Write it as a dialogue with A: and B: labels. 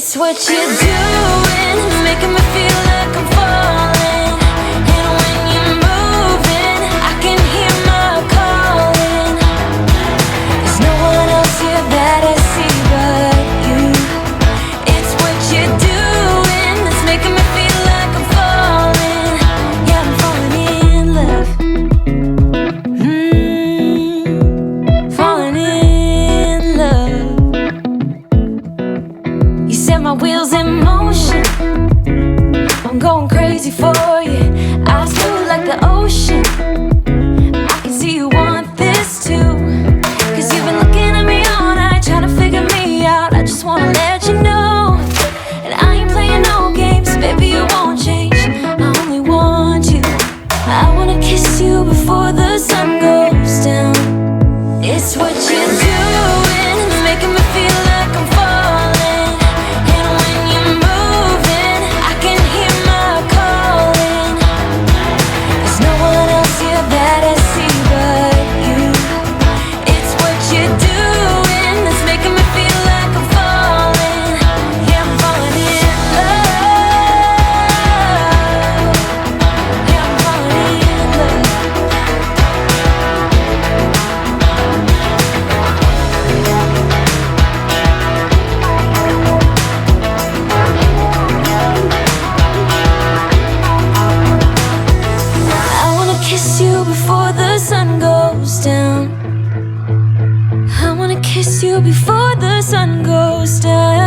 A: It's what you're doing, making me feel like I'm falling. And when you're moving, I can hear my calling. There's no one else here that I see but you. It's what you're doing that's making me feel like I'm falling. Yeah, I'm falling in love. Falling in love. You set my wheels in motion. I'm going crazy for you. Eyes blue like the ocean. I can see you want this too. Cause you've been looking at me all night, trying to figure me out. I just wanna let you know, and I ain't playing no games. Baby, you won't change, I only want you. I wanna kiss you before the sun goes down. It's what you're doing, it's making me feel like I'm falling. And when you're moving, I can hear my calling. There's no one else here that I see but you. It's what you're doing that's making me feel like I'm falling. Yeah, I'm falling in love. Yeah, I'm falling in love. I wanna kiss you before the sun goes down. I wanna kiss you before the sun goes down.